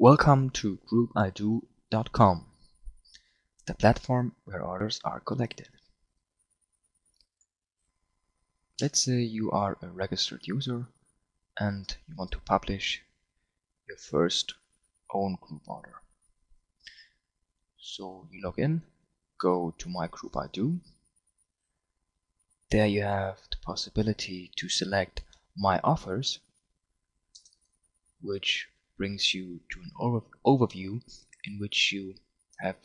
Welcome to group.eng, the platform where orders are collected. Let's say you are a registered user and you want to publish your first own group order. So you log in, go to My Group I Do. There you have the possibility to select My Offers, which brings you to an overview in which you have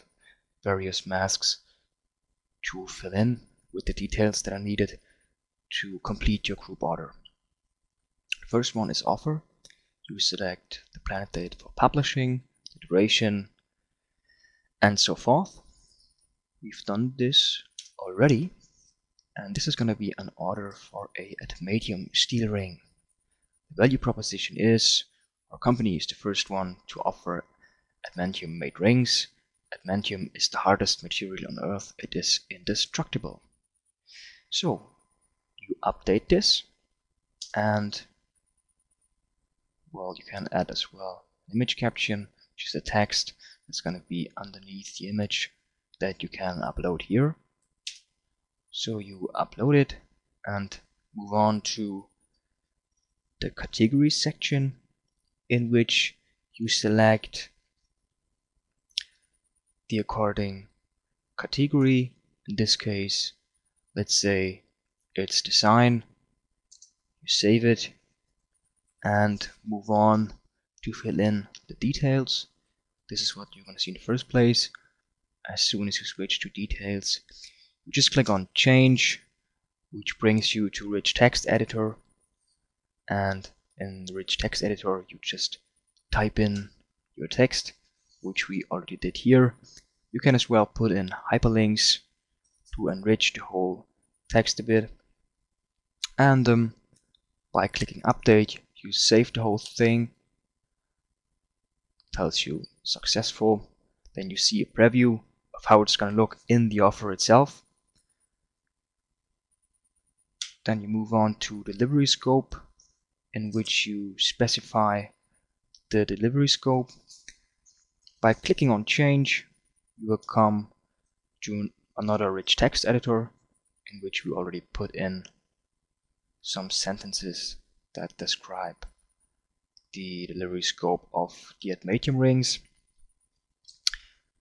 various masks to fill in with the details that are needed to complete your group order. The first one is Offer. You select the planned date for publishing, the duration, and so forth. We've done this already, and this is going to be an order for a adamantium steel ring. The value proposition is our company is the first one to offer adamantium made rings. Adamantium is the hardest material on earth. It is indestructible. So you update this, and well, you can add as well an image caption, which is a text that's going to be underneath the image that you can upload here. So you upload it and move on to the category section, in which you select the according category. In this case, let's say it's design. You save it and move on to fill in the details. This is what you're going to see in the first place. As soon as you switch to details, you just click on change, which brings you to rich text editor, and in the rich text editor you just type in your text, which we already did here. You can as well put in hyperlinks to enrich the whole text a bit, and by clicking update you save the whole thing. It tells you successful. Then you see a preview of how it's going to look in the offer itself. Then you move on to delivery scope, in which you specify the delivery scope. By clicking on change, you will come to another rich text editor, in which we already put in some sentences that describe the delivery scope of the adamantium rings.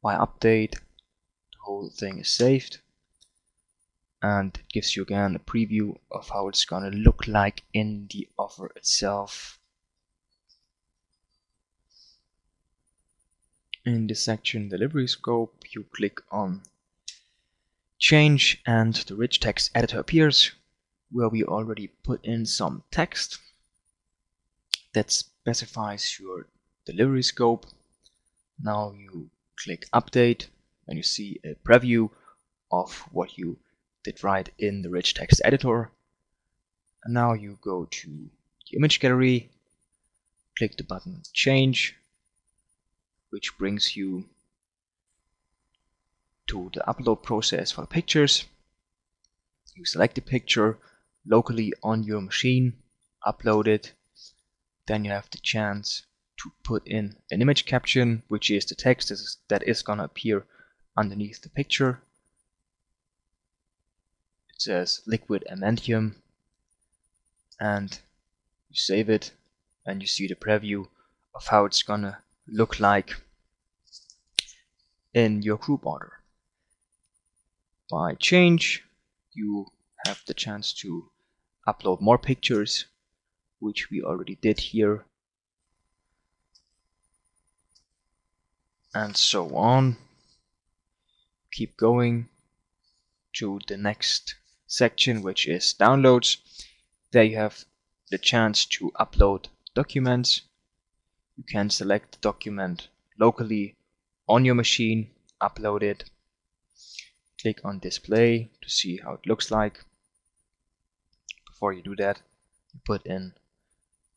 By update, the whole thing is saved, and it gives you again a preview of how it's gonna look like in the offer itself. In this section, delivery scope, you click on change and the rich text editor appears, where we already put in some text that specifies your delivery scope. Now you click update and you see a preview of what you did right in the rich text editor. And now you go to the image gallery, click the button change, which brings you to the upload process for the pictures. You select the picture locally on your machine, upload it, then you have the chance to put in an image caption, which is the text that is gonna appear underneath the picture. It says liquid adamantium, and you save it, and you see the preview of how it's gonna look like in your group order. By change, you have the chance to upload more pictures, which we already did here, and so on. Keep going to the next section, which is downloads. There you have the chance to upload documents. You can select the document locally on your machine, upload it, click on display to see how it looks like. Before you do that, you put in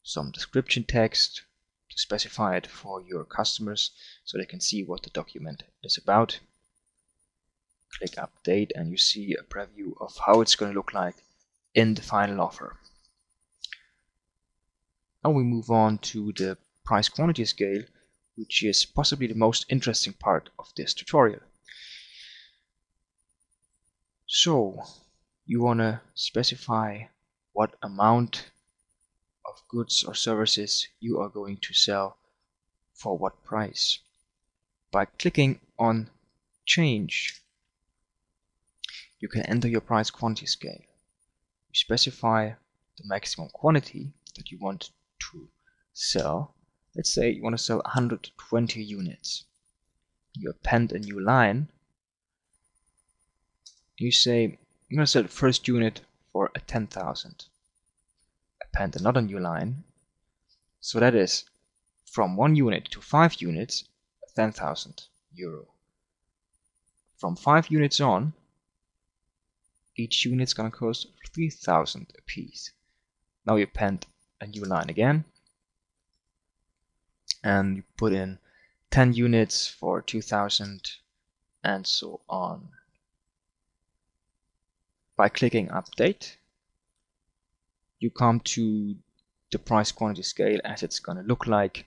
some description text to specify it for your customers so they can see what the document is about. Click update and you see a preview of how it's going to look like in the final offer. Now we move on to the price quantity scale, which is possibly the most interesting part of this tutorial. So you want to specify what amount of goods or services you are going to sell for what price. By clicking on Change, you can enter your price quantity scale. You specify the maximum quantity that you want to sell. Let's say you want to sell 120 units. You append a new line. You say, I'm going to sell the first unit for 10,000. Append another new line. So that is from 1 unit to 5 units, 10,000 euro. From 5 units on, each unit is going to cost 3,000 a piece. Now you append a new line again, and you put in 10 units for 2,000, and so on. By clicking Update, you come to the price quantity scale as it's going to look like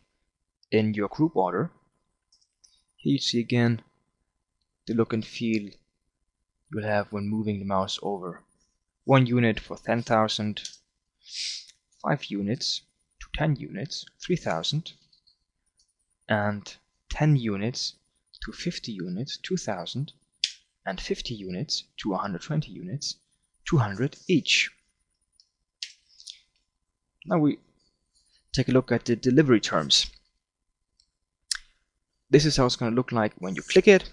in your group order. Here you see again the look and feel you'll have when moving the mouse over. 1 unit for 10,000, 5 units to 10 units, 3,000, and 10 units to 50 units, 2,000, and 50 units to 120 units, 200 each. Now we take a look at the delivery terms. This is how it's going to look like when you click it.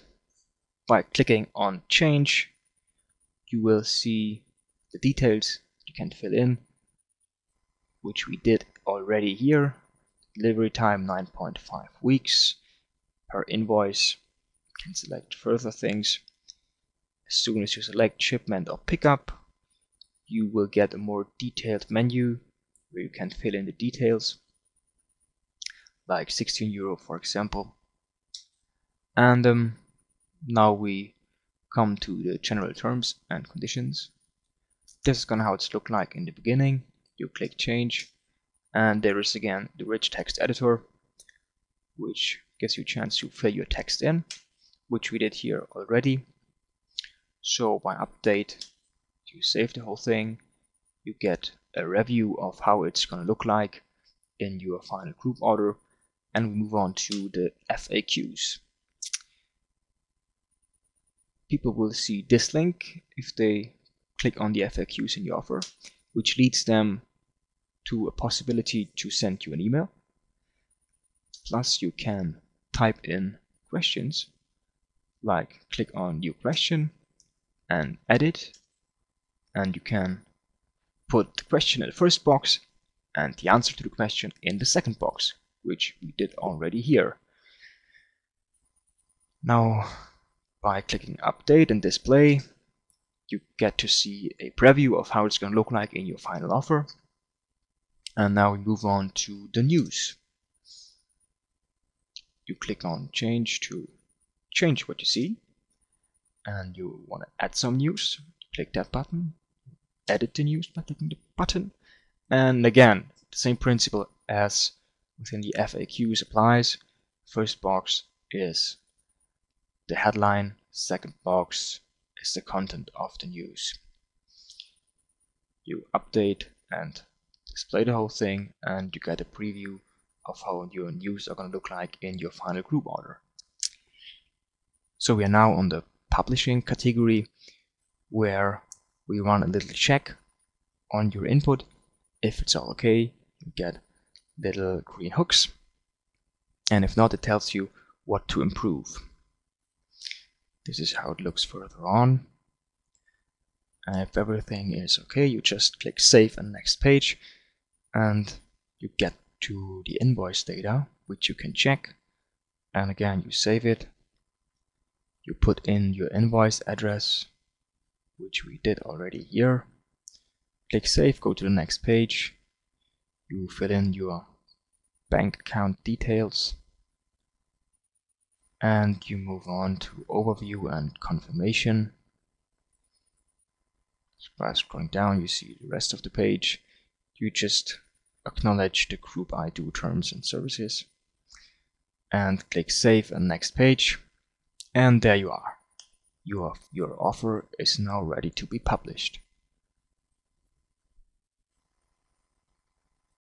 By clicking on Change, you will see the details you can fill in, which we did already here. Delivery time 9.5 weeks. Per invoice, you can select further things. As soon as you select shipment or pickup, you will get a more detailed menu where you can fill in the details, like 16 euro for example. And now we come to the general terms and conditions. This is gonna how it's look like in the beginning. You click Change, and there is again the rich text editor, which gives you a chance to fill your text in, which we did here already. So by Update, you save the whole thing, you get a review of how it's going to look like in your final group order, and we move on to the FAQs. People will see this link if they click on the FAQs in your offer, which leads them to a possibility to send you an email. Plus you can type in questions, like click on New Question and Edit, and you can put the question in the first box and the answer to the question in the second box, which we did already here. Now, by clicking Update and Display, you get to see a preview of how it's going to look like in your final offer. And now we move on to the news. You click on Change to change what you see, and you want to add some news. Click that button. Edit the news by clicking the button, and again the same principle as within the FAQs applies. First box is the headline, second box is the content of the news. You update and display the whole thing, and you get a preview of how your news are going to look like in your final group order. So we are now on the publishing category, where we run a little check on your input. If it's all okay, you get little green hooks, and if not, it tells you what to improve. This is how it looks further on, and if everything is okay, you just click Save and Next Page, and you get to the invoice data, which you can check, and again you save it. You put in your invoice address, which we did already here. Click Save, go to the next page. You fill in your bank account details, and you move on to Overview and Confirmation. By scrolling down, you see the rest of the page. You just acknowledge the Group I do terms and services. and click Save and Next Page. And there you are. Your offer is now ready to be published.